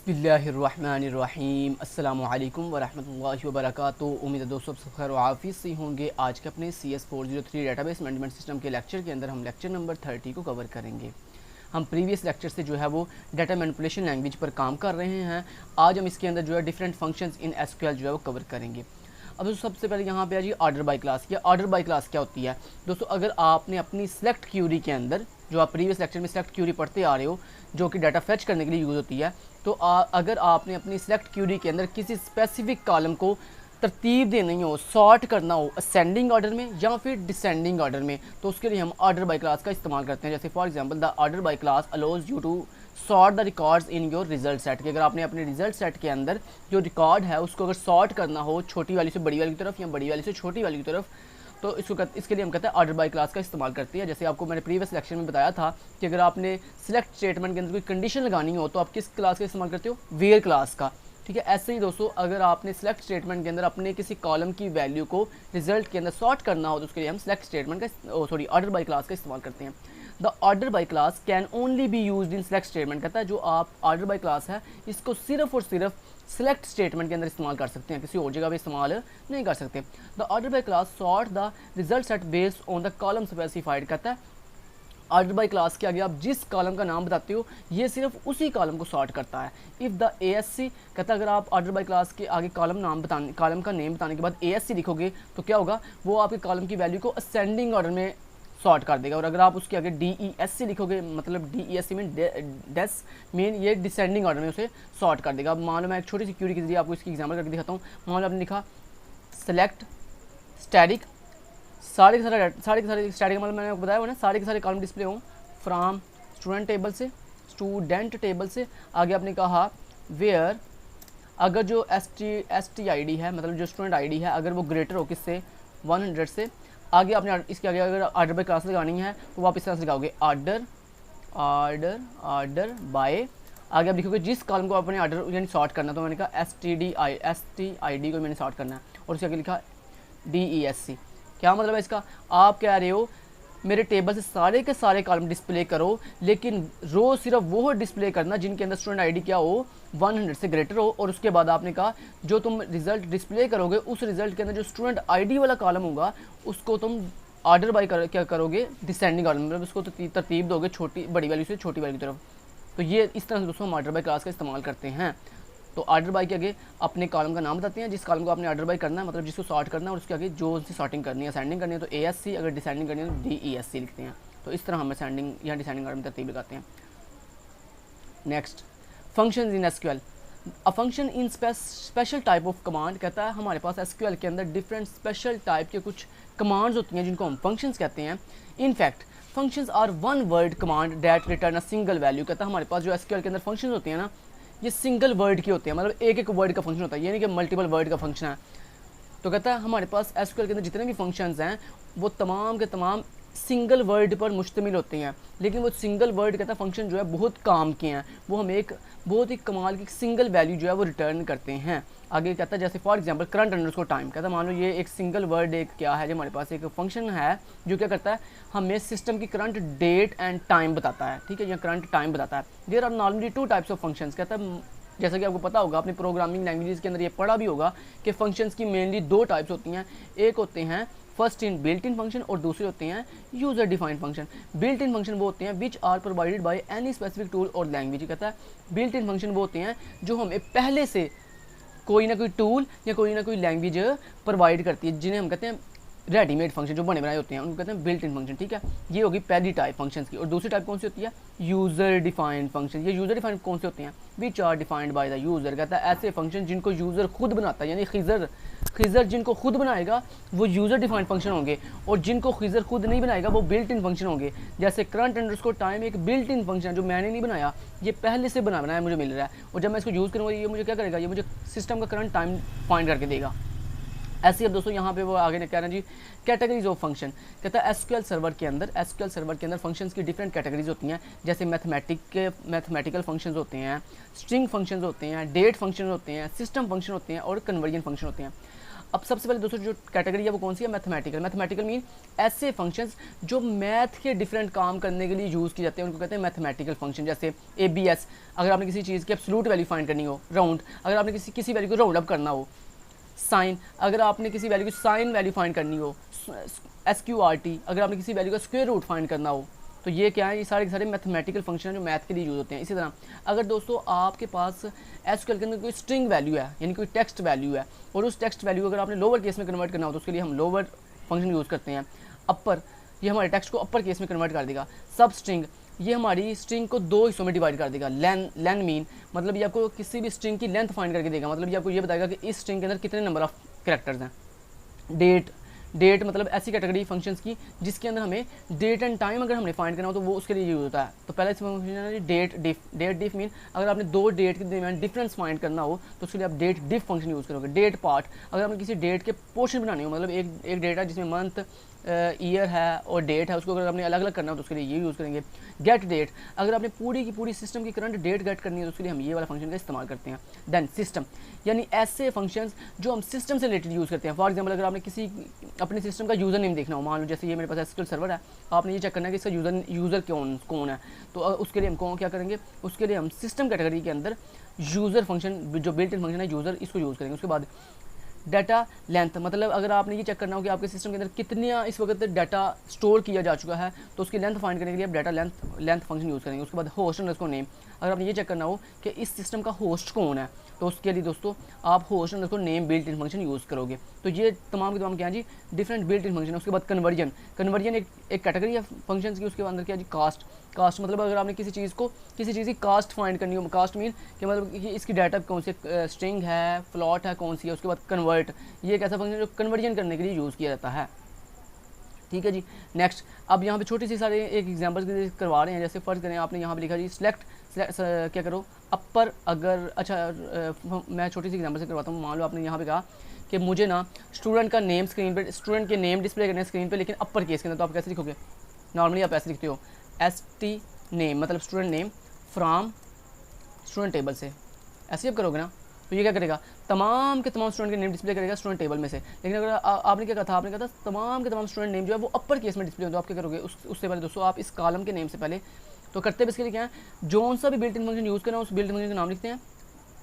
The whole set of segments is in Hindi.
बिस्मिल्लाहिर्रहमानिर्रहीम अस्सलामु अलैकुम वरहमतुल्लाहि वबरकातुहू। उम्मीद है दोस्तों सब खैर आफियत से होंगे। आज के अपने CS403 डेटाबेस मैनेजमेंट सिस्टम के लेक्चर के अंदर हम लेक्चर नंबर 30 को कवर करेंगे। हम प्रीवियस लेक्चर से जो है वो डाटा मैनिपुलेशन लैंग्वेज पर काम कर रहे हैं। आज हम इसके अंदर जो है डिफरेंट फंक्शंस इन SQL जो है वो कवर करेंगे। अब दोस्तों सबसे पहले यहाँ पे आ जाइए ऑर्डर बाय क्लास की। ऑर्डर बाय क्लास क्या होती है दोस्तों? अगर आपने अपनी सेलेक्ट क्यूरी के अंदर, जो आप प्रीवियस लेक्चर में सेलेक्ट क्यूरी पढ़ते आ रहे हो, जो कि डाटा फेच करने के लिए यूज़ होती है, तो अगर आपने अपनी सेलेक्ट क्यूरी के अंदर किसी स्पेसिफिक कॉलम को तरतीब देनी हो, सॉर्ट करना हो असेंडिंग ऑर्डर में या फिर डिसेंडिंग ऑर्डर में, तो उसके लिए हम ऑर्डर बाय क्लास का इस्तेमाल करते हैं। जैसे for example the order by clause allows you to sort the records in your result set. कि अगर आपने अपने रिजल्ट सेट के अंदर जो रिकॉर्ड है उसको अगर सॉर्ट करना हो छोटी वाली से बड़ी वाली की तरफ या बड़ी वाली से छोटी वाली की तरफ, तो इसके लिए हम कहते हैं ऑर्डर बाय क्लास का इस्तेमाल करती है। जैसे आपको मैंने प्रीवियस लेक्चर में बताया था कि अगर आपने सिलेक्ट स्टेटमेंट के अंदर कोई कंडीशन लगानी हो तो आप किस क्लास का इस्तेमाल करते हो? वेयर क्लास का। ठीक है, ऐसे ही दोस्तों अगर आपने सिलेक्ट स्टेटमेंट के अंदर अपने किसी कॉलम की वैल्यू को रिजल्ट के अंदर सॉर्ट करना हो तो उसके लिए हम सिलेक्ट स्टेटमेंट का ऑर्डर बाय क्लास का इस्तेमाल करते हैं। The order by class can only B used in select statement. कहता है जो आप ऑर्डर बाय क्लास है इसको सिर्फ और सिर्फ सिलेक्ट स्टेटमेंट के अंदर इस्तेमाल कर सकते हैं, किसी और जगह पे इस्तेमाल नहीं कर सकते। The order by class sort the result set based on the column specified. कहता है ऑर्डर बाय क्लास के आगे आप जिस कॉलम का नाम बताते हो ये सिर्फ उसी कॉलम को सॉर्ट करता है। इफ़ द ASC, कहता है अगर आप ऑर्डर बाय क्लास के आगे कॉलम का नेम बताने के बाद ASC लिखोगे तो क्या होगा? वो आपके कॉलम की वैल्यू को असेंडिंग ऑर्डर में सॉर्ट कर देगा। और अगर आप उसके आगे DESC लिखोगे, मतलब DESC में डेस मीन ये डिसेंडिंग ऑर्डर में उसे सॉर्ट कर देगा। अब मान लो मैं एक छोटी सी क्यूरी के जरिए आपको इसकी एग्जाम्पल करके दिखाता हूँ। मान लो आपने लिखा सेलेक्ट स्टैटिक, सारे के सारे स्टैटिक मतलब मैंने आपको बताया हुआ ना, सारे के सारे कॉलम डिस्प्ले हों फ्रॉम स्टूडेंट टेबल से आगे आपने कहा वेयर, अगर जो STID है मतलब जो स्टूडेंट ID है अगर वो ग्रेटर हो किससे? 100 से। आगे आपने इसके आगे अगर ऑर्डर बाय क्लास लगानी है तो आप इस तरह से लगाओगे ऑर्डर बाय, आगे आप लिखोगे जिस कॉलम को आपने ऑर्डर यानी सॉर्ट करना, तो मैंने कहा STID को मैंने सॉर्ट करना है और उसके आगे लिखा DESC। क्या मतलब है इसका? आप कह रहे हो मेरे टेबल से सारे के सारे कॉलम डिस्प्ले करो, लेकिन रो सिर्फ वो डिस्प्ले करना जिनके अंदर स्टूडेंट ID क्या हो? 100 से ग्रेटर हो। और उसके बाद आपने कहा जो तुम रिजल्ट डिस्प्ले करोगे उस रिजल्ट के अंदर जो स्टूडेंट ID वाला कॉलम होगा उसको तुम ऑर्डर बाय क्या करोगे? डिसेंडिंग ऑर्डर, मतलब उसको तरतीब दोगे छोटी बड़ी वाली से छोटी वाली की तरफ। तो ये इस तरह से दोस्तों हम ऑर्डर बाय क्लास का इस्तेमाल करते हैं। तो ऑर्डर बाय के आगे अपने कॉलम का नाम बताते हैं, जिस कॉलम को आपने ऑर्डर बाय करना है मतलब जिसको सॉर्ट करना है, और उसके आगे जो उसकी सॉर्टिंग करनी है, असेंडिंग करनी है तो ASC, अगर डिसेंडिंग करनी है तो DESC लिखते हैं। तो इस तरह हम असेंडिंग या डिसेंडिंग ऑर्डर में तरतीब लगाते हैं। Next, functions in SQL। A function in special type of command. कहता है हमारे पास SQL के अंदर डिफरेंट स्पेशल टाइप के कुछ कमांड्स होती हैं जिनको हम फंक्शंस कहते हैं। In fact functions are one word command that return a single value. कहता है हमारे पास जो SQL के अंदर फंक्शंस होते हैं ना, ये सिंगल वर्ड की होते हैं, मतलब एक वर्ड का फंक्शन होता है, ये नहीं कि मल्टीपल वर्ड का फंक्शन है। तो कहता है हमारे पास SQL के अंदर जितने भी फंक्शंस हैं वो तमाम के तमाम सिंगल वर्ड पर मुश्तमिल होते हैं, लेकिन वो सिंगल वर्ड कहता है फंक्शन जो है बहुत काम के हैं, वो हम एक बहुत ही कमाल की सिंगल वैल्यू जो है वो रिटर्न करते हैं। आगे कहता है जैसे for example current underscore time. कहता है मान लो ये एक सिंगल वर्ड एक क्या है जो हमारे पास एक फंक्शन है जो क्या करता है हमें सिस्टम की करंट डेट एंड टाइम बताता है। ठीक है, या करंट टाइम बताता है। There are normally 2 types of functions. कहता है जैसा कि आपको पता होगा आपने प्रोग्रामिंग लैंग्वेजेस के अंदर ये पढ़ा भी होगा कि फंक्शंस की मेनली 2 टाइप्स होती हैं। एक होते हैं first in built in function और दूसरे होते हैं user defined function. Built in function वो होते हैं which are provided by any specific tool और लैंग्वेज। कहता है बिल्ट इन फंक्शन वो होते हैं जो हमें पहले से कोई ना कोई टूल या कोई ना कोई लैंग्वेज प्रोवाइड करती है, जिन्हें हम कहते हैं रेडीमेड फंक्शन, जो बने बनाए होते हैं उनको कहते हैं बिल्ट इन फंक्शन। ठीक है, ये होगी पहली टाइप फंक्शंस की। और दूसरी टाइप कौन सी होती है? User defined function. ये यूजर डिफाइंड कौन से होते हैं? Which are defined by the user. कहता है ऐसे फंक्शन जिनको यूजर खुद बनाता है, यानी खिजर जिनको खुद बनाएगा वो यूजर डिफाइंड फंक्शन होंगे, और जिनको खिजर खुद नहीं बनाएगा वो बिल्ट इन फंक्शन होंगे। जैसे करंट अंडरस्कोर टाइम एक बिल्ट इन फंक्शन है जो मैंने नहीं बनाया, ये पहले से बनाया मुझे मिल रहा है, और जब मैं इसको यूज़ करूँगा ये मुझे क्या करेगा? ये मुझे सिस्टम का करंट टाइम फाइंड करके देगा। ऐसे अब दोस्तों यहाँ पे वो आगे कह रहे हैं जी कैटेगरीज ऑफ फंक्शन। कहता है SQL सर्वर के अंदर फंक्शंस की डिफरेंट कैटेगरीज होती हैं। जैसे मैथमेटिकल फंक्शंस होते हैं, स्ट्रिंग फंक्शंस होते हैं, डेट फंक्शन होते हैं, सिस्टम फंक्शन होते हैं और कन्वर्जन फंक्शन होते हैं। अब सबसे पहले दोस्तों जो कैटेगरी है वो कौन सी है, मैथमेटिकल। मैथमेटिकल मीन ऐसे फंक्शंस जो मैथ के डिफरेंट काम करने के लिए यूज़ किए जाते हैं उनको कहते हैं मैथमेटिकल फंक्शन। जैसे ABS, अगर आपने किसी चीज़ की एब्सोल्यूट वैल्यू फाइंड करनी हो, राउंड अगर आपने किसी वैल्यू को राउंड अप करना हो, साइन अगर आपने किसी वैल्यू की साइन वैल्यू फाइंड करनी हो, SQRT अगर आपने किसी वैल्यू का स्क्वायर रूट फाइंड करना हो। तो ये क्या है, ये सारे के सारे मैथमेटिकल फंक्शन हैं जो मैथ के लिए यूज़ होते हैं। इसी तरह अगर दोस्तों आपके पास SQL के अंदर कोई स्ट्रिंग वैल्यू है यानी कोई टेक्स्ट वैल्यू है और उस टेक्स्ट वैल्यू अगर आपने लोअर केस में कन्वर्ट करना हो तो उसके लिए हम लोअर फंक्शन यूज़ करते हैं। अपर, ये हमारे टेक्स्ट को अपर केस में कन्वर्ट कर देगा। सब स्ट्रिंग, ये हमारी स्ट्रिंग को दो हिस्सों में डिवाइड कर देगा। लेन मीन मतलब ये आपको किसी भी स्ट्रिंग की लेंथ फाइंड करके देगा, मतलब ये आपको ये बताएगा कि इस स्ट्रिंग के अंदर कितने नंबर ऑफ कैरेक्टर्स हैं। डेट मतलब ऐसी कैटेगरी फंक्शंस की जिसके अंदर हमें डेट एंड टाइम अगर हमने फाइंड करना हो तो वो उसके लिए यूज़ होता है। तो पहला फंक्शन है डेट डिफ मीन अगर आपने दो डेट के दरमियान डिफरेंस फाइंड करना हो तो उसके लिए आप डेट डिफ फंक्शन यूज़ करोगे। डेट पार्ट, अगर आपने किसी डेट के पोर्शन बनाने हो, मतलब एक डेट है जिसमें मंथ ईयर है और डेट है, उसको अगर आपने अलग अलग करना हो तो उसके लिए ये यूज़ करेंगे। गेट डेट, अगर आपने पूरी की पूरी सिस्टम की करंट डेट गेट करनी है तो उसके लिए हम ये वाला फंक्शन का इस्तेमाल करते हैं। देन सिस्टम, यानी ऐसे फंक्शंस जो हम सिस्टम से रिलेटेड यूज़ करते हैं। फॉर एग्जांपल अगर आपने किसी अपने सिस्टम का यूज़र नेम देखना हो, मान लो जैसे ये मेरे पास SQL सर्वर है, आपने ये चेक करना है कि इसका यूज़र कौन है, तो उसके लिए हम क्या करेंगे, उसके लिए हम सिस्टम कैटेगरी के अंदर यूज़र फंक्शन जो बिल्ट इन फंक्शन है यूज़र, इसको यूज़ करेंगे। उसके बाद डाटा लेंथ, मतलब अगर आपने ये चेक करना हो कि आपके सिस्टम के अंदर कितना इस वक्त डाटा स्टोर किया जा चुका है तो उसकी लेंथ फाइंड करने के लिए आप डाटा लेंथ फंक्शन यूज़ करेंगे। उसके बाद होस्ट अंडरस्कोर नेम, अगर आपने ये चेक करना हो कि इस सिस्टम का होस्ट कौन है तो उसके लिए दोस्तों आप host underscore name built in function use करोगे। तो ये तमाम के तमाम क्या है जी, डिफरेंट बिल्ट इन फंक्शन है। उसके बाद कन्वर्जन एक कैटेगरी है फंक्शन की, उसके अंदर क्या जी, कास्ट मतलब अगर आपने किसी चीज़ की कास्ट फाइंड करनी हो, कास्ट मीन कि मतलब कि इसकी डाटा कौन सी स्ट्रिंग है, फ्लॉट है, कौन सी है। उसके बाद कन्वर्ट, ये एक ऐसा फंक्शन जो कन्वर्जन करने के लिए यूज़ किया जाता है। ठीक है जी। नेक्स्ट, अब यहाँ पे छोटी सी सारे एक एग्जांपल करवा रहे हैं। जैसे फर्ज करें आपने यहाँ पे लिखा जी सिलेक्ट क्या करो अपर, अगर मैं छोटी सी एग्जांपल से करवाता हूँ। मान लो आपने यहाँ पे कहा कि मुझे ना स्टूडेंट का नेम स्क्रीन पे, स्टूडेंट के नेम डिस्प्ले करने स्क्रीन पे, लेकिन अपर केस के अंदर, तो आप कैसे लिखोगे, नॉर्मली आप ऐसे लिखते हो ST नेम मतलब student name from student table से, ऐसे आप करोगे ना। तो ये क्या करेगा, तमाम के तमाम स्टूडेंट के नेम डिस्प्ले करेगा स्टूडेंट टेबल में से। लेकिन अगर आपने क्या कहा था, आपने कहा था तमाम के तमाम स्टूडेंट नेम जो है वो अपर केस में डिस्प्ले हो, तो आप क्या करोगे, उससे पहले दोस्तों आप इस कॉलम के नेम से पहले तो करते हैं इसके लिए क्या है, जो सा भी बिल्ट इन फंक्शन यूज़ करना है उस बिल्ट इन फंक्शन का नाम लिखते हैं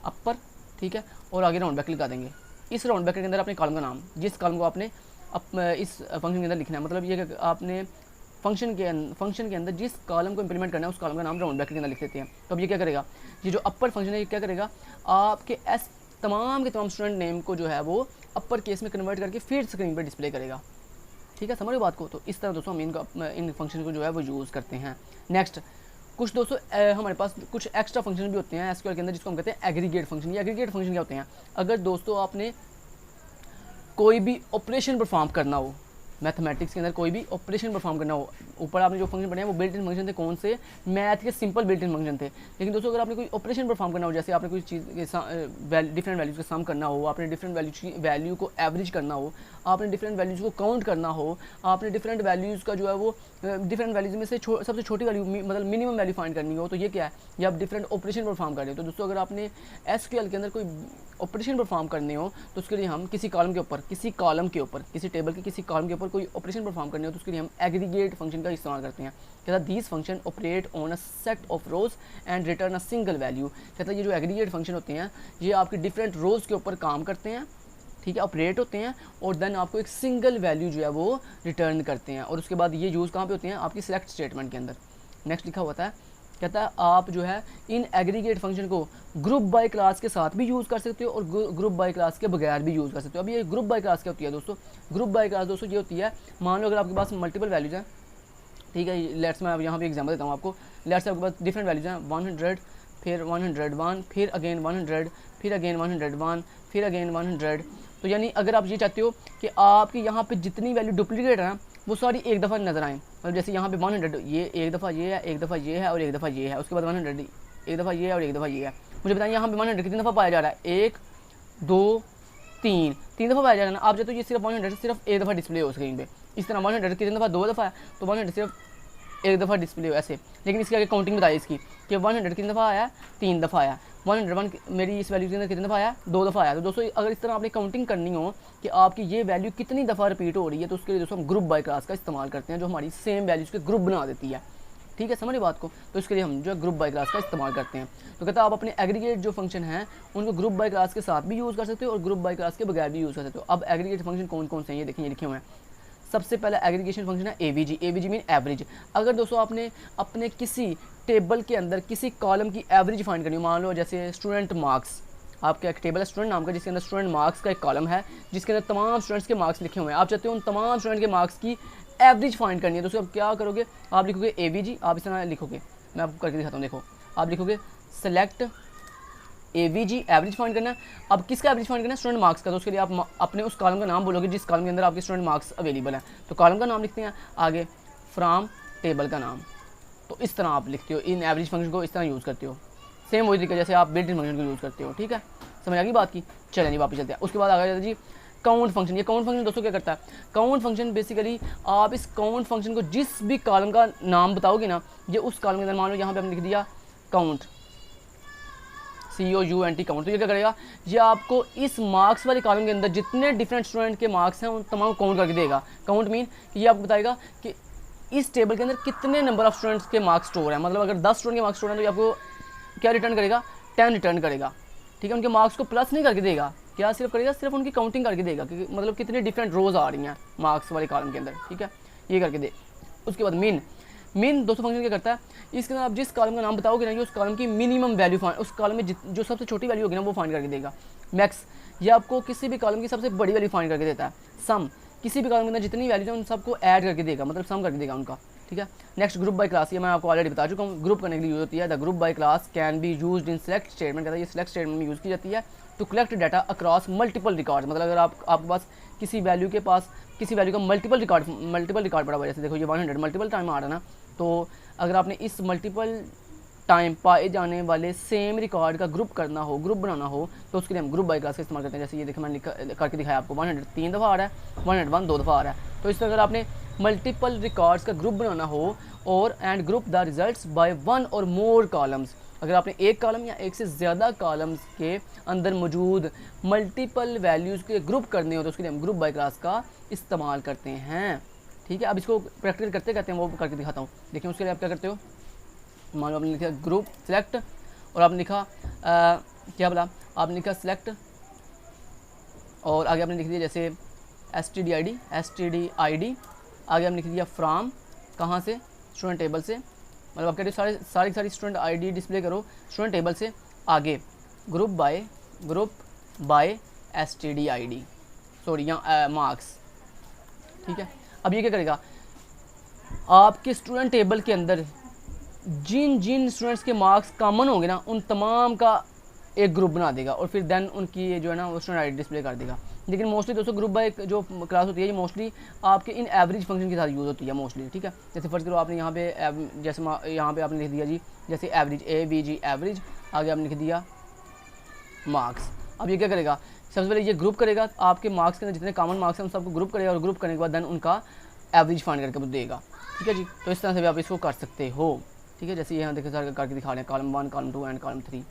अपर, ठीक है, और आगे राउंड ब्रैकेट लगा देंगे। इस राउंड ब्रैकेट के अंदर अपने कॉलम का नाम, जिस कॉलम को आपने इस फंक्शन के अंदर लिखना है, मतलब ये आपने फंक्शन के अंदर जिस कॉलम को इंप्लीमेंट करना है उस कॉलम का नाम राउंड ब्रैकेट के अंदर लिख देते हैं। तो अब ये क्या करेगा, ये जो अपर फंक्शन है ये क्या करेगा, आपके तमाम के तमाम स्टूडेंट नेम को जो है वो अपर केस में कन्वर्ट करके फिर स्क्रीन पर डिस्प्ले करेगा। ठीक है, समझ रहे बात को। तो इस तरह दोस्तों हम इन फंक्शन को जो है वो यूज़ करते हैं। नेक्स्ट, कुछ दोस्तों हमारे पास कुछ एक्स्ट्रा फंक्शन भी होते हैं SQL के अंदर जिसको हम कहते हैं एग्रीगेट फंक्शन। ये एग्रीगेट फंक्शन क्या होते हैं, अगर दोस्तों आपने कोई भी ऑपरेशन परफॉर्म करना हो, मैथमेटिक्स के अंदर कोई भी ऑपरेशन परफॉर्म करना हो, ऊपर आपने जो फंक्शन पढ़े हैं वो बिल्ट इन फंक्शन थे, कौन से, मैथ के सिंपल बिल्ट इन फंक्शन थे। लेकिन दोस्तों अगर आपने कोई ऑपरेशन परफॉर्म करना हो, जैसे आपने कोई चीज़ डिफरेंट वैल्यूज़ का सम करना हो, आपने डिफरेंट वैल्यू को एवरेज करना हो, आपने डिफरेंट वैल्यूज़ को काउंट करना हो, आपने डिफरेंट वैल्यूज़ का जो है वो डिफरेंट वैल्यूज़ में से सबसे छोटी वैल्यू मतलब मिनिमम वैल्यू फाइंड करनी हो, तो ये क्या है, ये आप डिफरेंट ऑपरेशन परफॉर्म कर रहे हो। तो दोस्तों अगर आपने SQL के अंदर कोई ऑपरेशन परफॉर्म करने हो तो उसके लिए हम किसी टेबल के किसी कॉलम के ऊपर कोई ऑपरेशन परफॉर्म करने हो तो उसके लिए हम एग्रीगेट फंक्शन का इस्तेमाल करते हैं। कहता है these function operate on a set of rose and return a single value. कहता है ये जो एग्रीगेट फंक्शन होते हैं ये आपके डिफरेंट रोज़ के ऊपर काम करते हैं, ठीक है, ऑपरेट होते हैं और देन आपको एक सिंगल वैल्यू जो है वो रिटर्न करते हैं। और उसके बाद ये यूज़ कहाँ पे होते हैं, आपकी सिलेक्ट स्टेटमेंट के अंदर। नेक्स्ट लिखा होता है, कहता है आप जो है इन एग्रीगेट फंक्शन को ग्रुप बाय क्लास के साथ भी यूज़ कर सकते हो और ग्रुप बाय क्लास के बगैर भी यूज़ कर सकते हो। अब ये ग्रुप बाय क्लास क्या होती है दोस्तों, ग्रुप बाय क्लास दोस्तों ये होती है, मान लो अगर आपके पास मल्टीपल वैल्यूज़ हैं, ठीक है, लेट्स मैं यहाँ पे एग्जांपल देता हूँ आपको। लेट्स आपके पास डिफरेंट वैल्यूज़ हैं, 100 फिर 101 फिर अगेन 100 फिर अगेन 101 फिर अगेन 100। तो यानी अगर आप ये चाहते हो कि आपकी यहाँ पे जितनी वैल्यू डुप्लीकेट है ना वो सारी एक दफ़ा नजर आएँ, मतलब जैसे यहाँ पे 100 ये एक दफ़ा ये है, एक दफ़ा ये है और एक दफ़ा ये है, उसके बाद 100 एक दफ़ा ये है और एक दफ़ा ये है। मुझे बताएं यहाँ पे 100 कितनी दफ़ा पाया जा रहा है, 1 2 3 दफ़ा पाया जा रहा है ना। आप चाहते हो ये सिर्फ 100 सिर्फ एक दफ़ा डिस्प्ले हो स्क्रीन पे। इस तरह 100 कितनी दफ़ा, 2 दफ़ा है, तो 100 सिर्फ एक दफ़ा डिस्प्ले हो ऐसे, लेकिन इसके आगे काउंटिंग बताई इसकी कि 100 कितनी दफ़ा आया, 3 दफ़ा आया, 101 मेरी इस वैल्यू के अंदर कितनी दफ़ा आया, 2 दफ़ा आया। तो दोस्तों अगर इस तरह आपने काउंटिंग करनी हो कि आपकी ये वैल्यू कितनी दफ़ा रिपीट हो रही है, तो उसके लिए दोस्तों हम ग्रुप बाय क्लास का इस्तेमाल करते हैं, जो हमारी सेम वैल्यूज़ के ग्रुप बना देती है। ठीक है, समझिए बात को। तो इसके लिए हम जो है ग्रुप बाय क्लास का इस्तेमाल करते हैं। तो कहता है आप अपने एग्रीगेट जो फंक्शन हैं उनको ग्रुप बाय क्लास के साथ भी यूज़ कर सकते हो और ग्रुप बाय क्लास के बगैर भी यूज़ कर सकते हो। अब एग्रीगेट फंक्शन कौन कौन से हैं ये देखिए, ये लिखे हुए हैं। सबसे पहला एग्रीगेशन फंक्शन है एवीजी। AVG mean average. अगर दोस्तों आपने अपने किसी टेबल के अंदर किसी कॉलम की एवरेज फाइंड करनी हो, मान लो जैसे स्टूडेंट मार्क्स, आपका एक टेबल है स्टूडेंट नाम का जिसके अंदर स्टूडेंट मार्क्स का एक कॉलम है जिसके अंदर तमाम स्टूडेंट्स के मार्क्स लिखे हुए हैं। आप चाहते हो उन तमाम स्टूडेंट के मार्क्स की एवरेज फाइंड करनी है, तो उसको आप क्या करोगे, आप लिखोगे एवीजी। आप इस तरह लिखोगे, मैं आपको करके दिखाता हूँ। देखो आप लिखोगे सेलेक्ट एवीजी, एवरेज फाइंड करना है। अब किसका एवरेज फाइंड करना है, स्टूडेंट मार्क्स का। तो उसके लिए आप अपने उस कॉलम का नाम बोलोगे जिस कॉलम के अंदर आपके स्टूडेंट मार्क्स अवेलेबल है। तो कॉलम का नाम लिखते हैं, आगे फ्रॉम टेबल का नाम। तो इस तरह आप लिखते हो, इन एवरेज फंक्शन को इस तरह यूज़ करते हो। सेम वही तरीका जैसे आप बिल्ट इन फंक्शन को यूज़ करते हो। ठीक है, समझ आ गई बात की। चलें जी वापस चलते हैं। उसके बाद आ गया जी काउंट फंक्शन। ये काउंट फंक्शन दोस्तों क्या करता है, काउंट फंक्शन बेसिकली आप इस काउंट फंक्शन को जिस भी कॉलम का नाम बताओगे ना, ये उस कॉलम के अंदर मान लो यहाँ पे हमने लिख दिया काउंट, COUNT काउंट। तो ये क्या करेगा, ये आपको इस मार्क्स वाले कॉलम के अंदर जितने डिफरेंट स्टूडेंट के मार्क्स हैं उन तमाम काउंट करके देगा। काउंट मीन कि ये आपको बताएगा कि इस टेबल के अंदर कितने नंबर ऑफ स्टूडेंट्स के मार्क्स स्टोर हैं। मतलब अगर 10 स्टूडेंट के मार्क्स स्टोर हैं तो ये आपको क्या रिटर्न करेगा, 10 रिटर्न करेगा। ठीक है, उनके मार्क्स को प्लस नहीं करके देगा, क्या सिर्फ करेगा, सिर्फ उनकी काउंटिंग करके देगा कि मतलब कितनी डिफरेंट रोज आ रही हैं मार्क्स वाले कॉलम के अंदर। ठीक है, ये करके दे। उसके बाद मिन दोस्तों फंक्शन क्या करता है, इसके अंदर आप जिस कॉलम का नाम बताओगे ना, ये उस कॉलम की मिनिमम वैल्यू फाइंड, उस कॉलम में जो सबसे छोटी वैल्यू होगी ना वो फाइंड करके देगा। मैक्स, ये आपको किसी भी कॉलम की सबसे बड़ी वैल्यू फाइंड करके देता है। सम, किसी भी कॉलम के अंदर जितनी वैल्यूज हैं उन सबको ऐड करके देगा, मतलब सम करके देगा उनका। ठीक है, नेक्स्ट ग्रुप बाय क्लास, ये मैं आपको ऑलरेडी बता चुका हूँ, ग्रुप करने के लिए यूज होती है। The group by class can be used in select statement, कहता है ये सिलेक्ट स्टेटमेंट में यूज़ की जाती है to collect data across multiple record. मतलब अगर आपके पास किसी वैल्यू का मल्टीपल रिकॉर्ड पड़ा हुआ है, जैसे देखो ये 100 मल्टीपल टाइम आ रहा है ना, तो अगर आपने इस मल्टीपल टाइम पाए जाने वाले सेम रिकॉर्ड का ग्रुप करना हो, ग्रुप बनाना हो, तो उसके लिए हम ग्रुप बाय क्लास का इस्तेमाल करते हैं। जैसे ये देखो मैंने करके दिखाया आपको, 100 3 दफ़ा आ रहा है, 101 2 दफ़ा आ रहा है। तो इस तरह अगर आपने मल्टीपल रिकॉर्ड्स का ग्रुप बनाना हो और and group the results by one और मोर कॉलम्स, अगर आपने एक कॉलम या एक से ज़्यादा कॉलम्स के अंदर मौजूद मल्टीपल वैल्यूज़ के ग्रुप करने हो, तो उसके लिए हम ग्रुप बाय क्लास का इस्तेमाल करते हैं। ठीक है, अब इसको प्रैक्टिकल करते हैं वो करके दिखाता हूँ। देखिए उसके लिए आप क्या करते हो, मान लो आपने लिखा ग्रुप सेलेक्ट और आपने लिखा क्या बोला, आपने लिखा सेलेक्ट और आगे आपने लिख दिया जैसे STDID, आगे आपने लिख दिया फ्रॉम, कहाँ से, स्टूडेंट टेबल से। मतलब आप कहते हो सारी स्टूडेंट ID डिस्प्ले करो स्टूडेंट टेबल से, आगे ग्रुप बाय STDID सॉरी या मार्क्स। ठीक है, अब ये क्या करेगा, आपके स्टूडेंट टेबल के अंदर जिन स्टूडेंट्स के मार्क्स कॉमन होंगे ना उन तमाम का एक ग्रुप बना देगा और फिर देन उनकी जो है ना वो स्टूडेंट ID डिस्प्ले कर देगा। लेकिन मोस्टली दोस्तों ग्रुप बाय जो क्लास होती है ये मोस्टली आपके इन एवरेज फंक्शन के साथ यूज़ होती है मोस्टली। ठीक है, जैसे फर्स्ट करो आपने यहाँ पे जैसे यहाँ पे आपने लिख दिया जी जैसे एवरेज AVG एवरेज, आगे आपने लिख दिया मार्क्स। अब ये क्या करेगा, सबसे पहले ये ग्रुप करेगा आपके मार्क्स के अंदर जितने कॉमन मार्क्स हैं उन सबको ग्रुप करेगा और ग्रुप करने के बाद देन उनका एवरेज फाइंड करके देगा। ठीक है जी, तो इस तरह से भी आप इसको कर सकते हो। ठीक है, जैसे यहाँ देखो सर करके दिखा रहे हैं कॉलम 1 कॉलम 2 एंड कॉलम 3।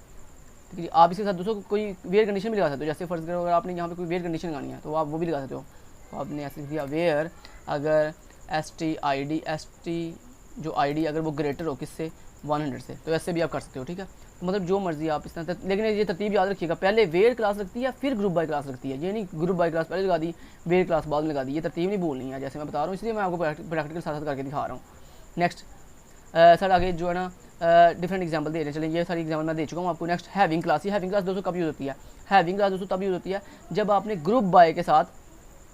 ठीक है जी, आप इसके साथ दोस्तों कोई वेयर कंडीशन भी लगा सकते हो। जैसे फर्स्ट करो अगर आपने यहाँ पे कोई वेयर कंडीशन लगानी है तो आप वो भी लगा सकते हो। तो आपने ऐसे लिख दिया वेयर अगर ST जो ID अगर वो ग्रेटर हो किससे 100 से, तो ऐसे भी आप कर सकते हो। ठीक है, तो मतलब जो मर्जी आप इस तरह, लेकिन ये तरतीब याद रखिएगा, पहले वेयर क्लास लगती है फिर ग्रुप बाय क्लास लगती है। ये नहीं ग्रुप बाय क्लास पहले लगा दी वेयर क्लास बाद में लगा दी, ये तरतीब नहीं भूलनी है। जैसे मैं बता रहा हूँ इसलिए मैं आपको प्रैक्टिकल साथ साथ करके दिखा रहा हूँ। नेक्स्ट सर आगे जो है ना डिफरेंट एग्जांपल दे रहे हैं। चलिए ये सारी एग्जांपल मैं दे चुका हूँ आपको। नेक्स्ट हैविंग क्लास, ये हैविंग क्लास दोस्तों कब यूज़ होती है, हैविंग क्लास दोस्तों तब यूज़ होती है जब आपने ग्रुप बाय के साथ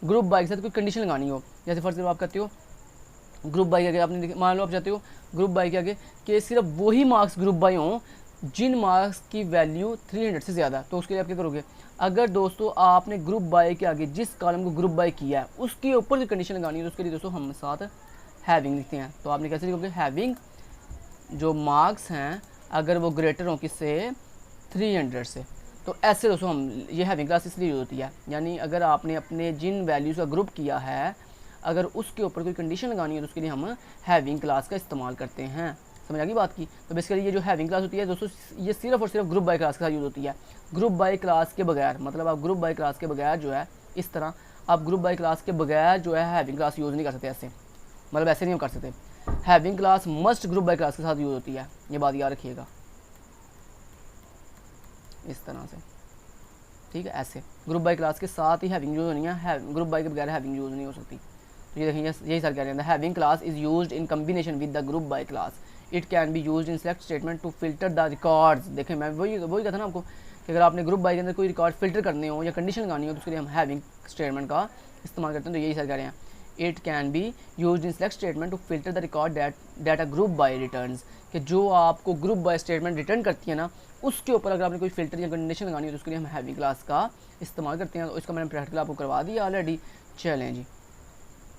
कोई कंडीशन लगानी हो। जैसे फर्स्ट आप करते हो ग्रुप बाय के आगे आपने मान लो आप चाहते हो ग्रुप बाय के आगे कि सिर्फ वही मार्क्स ग्रुप बाय हों जिन मार्क्स की वैल्यू 300 से ज़्यादा, तो उसके लिए आप क्या करोगे, अगर दोस्तों आपने ग्रुप बाय के आगे जिस कॉलम को ग्रुप बाय किया है उसके ऊपर की कंडीशन लगानी है तो उसके लिए दोस्तों हम साथ हैविंग लिखते हैं। तो आपने कैसे लिखोगे, हैविंग जो मार्क्स हैं अगर वो ग्रेटर हों किससे 300 से। तो ऐसे दोस्तों हम ये हैविंग क्लास इसलिए यूज़ होती है, यानी अगर आपने अपने जिन वैल्यूज़ का ग्रुप किया है अगर उसके ऊपर कोई कंडीशन लगानी है तो उसके लिए हम हैविंग क्लास का इस्तेमाल करते हैं। समझ आ गई बात की। तो बेसिकली ये जो हैविंग क्लास होती है दोस्तों, ये सिर्फ और सिर्फ ग्रुप बाय क्लास के साथ यूज़ होती है। ग्रुप बाय क्लास के बगैर, मतलब आप ग्रुप बाय क्लास के बगैर जो है, इस तरह आप ग्रुप बाय क्लास के बगैर जो है हैविंग क्लास यूज़ नहीं कर सकते ऐसे, मतलब ऐसे नहीं हम कर सकते। Having class must group by class के साथ यूज़ होती है, ये बात याद रखिएगा, इस तरह से, ठीक है। ऐसे ग्रुप बाय क्लास के साथ ही हैविंग यूज़ होनी है, ग्रुप बाय के बगैर हैविंग यूज़ नहीं हो सकती। तो ये देखिए यही सर कह रहे हैं, having clause is used in combination with the group by clause, it can be used in select statement to filter the records. देखें मैं वही कहता ना आपको कि अगर आपने ग्रुप बाय के अंदर कोई रिकॉर्ड फिल्टर करने हो या कंडीशन लगानी हो तो उसके लिए हम हैविंग स्टेटमेंट का इस्तेमाल करते हैं। तो यही सर कह रहे हैं, it can be used in select statement to filter the record that a group by returns, कि जो आपको ग्रुप बाय स्टेटमेंट रिटर्न करती है ना, उसके ऊपर अगर आपने कोई फिल्टर या कंडीशन लगानी हो तो उसके लिए हम हैविंग क्लास का इस्तेमाल करते हैं। तो इसका मैंने प्रैक्टिकल आपको करवा दिया ऑलरेडी। चलें जी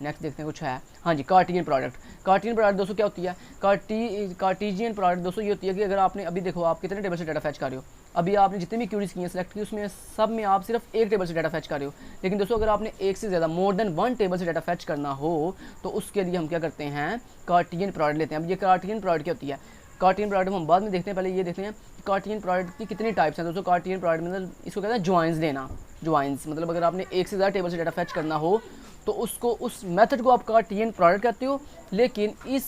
नेक्स्ट देखते हैं कुछ है। हाँ जी, कार्टिजियन प्रोडक्ट। कार्टिजियन प्रोडक्ट दोस्तों क्या होती है? कार्टिजियन प्रोडक्ट दोस्तों ये होती है कि अगर आपने अभी देखो आप कितने टेबल से डाटा फैच कर रहे हो, अभी आपने जितने भी क्यूरीज की हैं सेलेक्ट की उसमें सब में आप सिर्फ एक टेबल से डाटा फैच कर रहे हो। लेकिन दोस्तों अगर आपने एक से ज़्यादा मोर देन वन टेबल से डाटा फैच करना हो तो उसके लिए हम क्या करते हैं, कार्टिजियन प्रोडक्ट लेते हैं। अब ये कार्टिजियन प्रोडक्ट क्या होती है? कार्टिजियन प्रोडक्ट हम बाद में देखते हैं, पहले ये देखते हैं कि कार्टिजियन प्रोडक्ट की कितनी टाइप्स हैं। दोस्तों कार्टिजियन प्रोडक्ट मतलब इसको कहते हैं ज्वाइंस लेना। ज्वाइंस मतलब अगर आपने एक से ज़्यादा टेबल से डाटा फैच करना हो तो उसको, उस मेथड को आप कार्टिजियन प्रोडक्ट कहते हो, लेकिन इस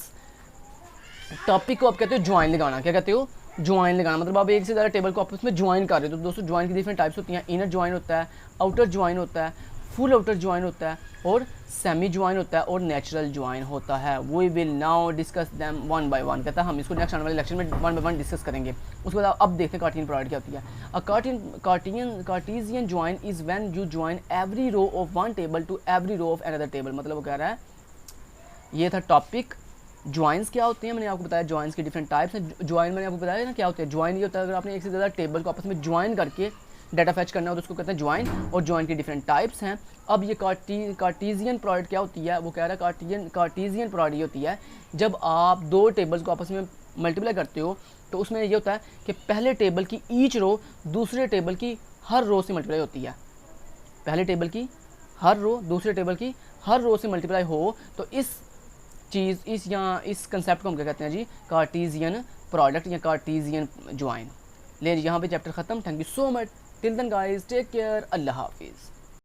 टॉपिक को आप कहते हो ज्वाइन लगाना। क्या कहते हो? ज्वाइन लगाना। मतलब आप एक से ज़्यादा टेबल को आपस में ज्वाइन कर रहे हो। तो दोस्तों ज्वाइन की डिफरेंट टाइप्स होती हैं। इनर ज्वाइन होता है, आउटर ज्वाइन होता है, फुल आउटर ज्वाइन होता है और सेमी ज्वाइन होता है और नेचुरल ज्वाइन होता है। We will now discuss them one by one. कहता है हम इसको नेक्स्ट आने वाले लेक्चर में वन बाय वन डिस्कस करेंगे। उसके बाद अब देखते हैं कार्टिजियन प्रोडक्ट क्या होती है। Uh Cartesian join is when you join every row of one table to every row of another table. मतलब वो कह रहा है, ये था टॉपिक। ज्वाइंस क्या होते हैं मैंने आपको बताया, ज्वाइंस के डिफरेंट टाइप्स हैं। ज्वाइन मैंने आपको बताया ना क्या होते हैं। ज्वाइन ये होता है अगर आपने एक से ज़्यादा टेबल को आपस में ज्वाइन करके डाटा फैच करना हो तो उसको कहते हैं ज्वाइन, और ज्वाइन की डिफरेंट टाइप्स हैं। अब ये कार्टिजियन प्रोडक्ट क्या होती है, वो कह रहा है कार्टिजियन प्रोडक्ट ये होती है जब आप दो टेबल्स को आपस में मल्टीप्लाई करते हो तो उसमें ये होता है कि पहले टेबल की ईच रो दूसरे टेबल की हर रो से मल्टीप्लाई होती है। पहले टेबल की हर रो दूसरे टेबल की हर रो से मल्टीप्लाई हो तो इस कंसेप्ट को हम क्या कहते हैं जी, कार्टिजियन प्रोडक्ट या कार्टिजियन ज्वाइन। ले यहाँ पे चैप्टर ख़त्म। Thank you so much. Till then guys, take care, अल्लाह हाफिज़।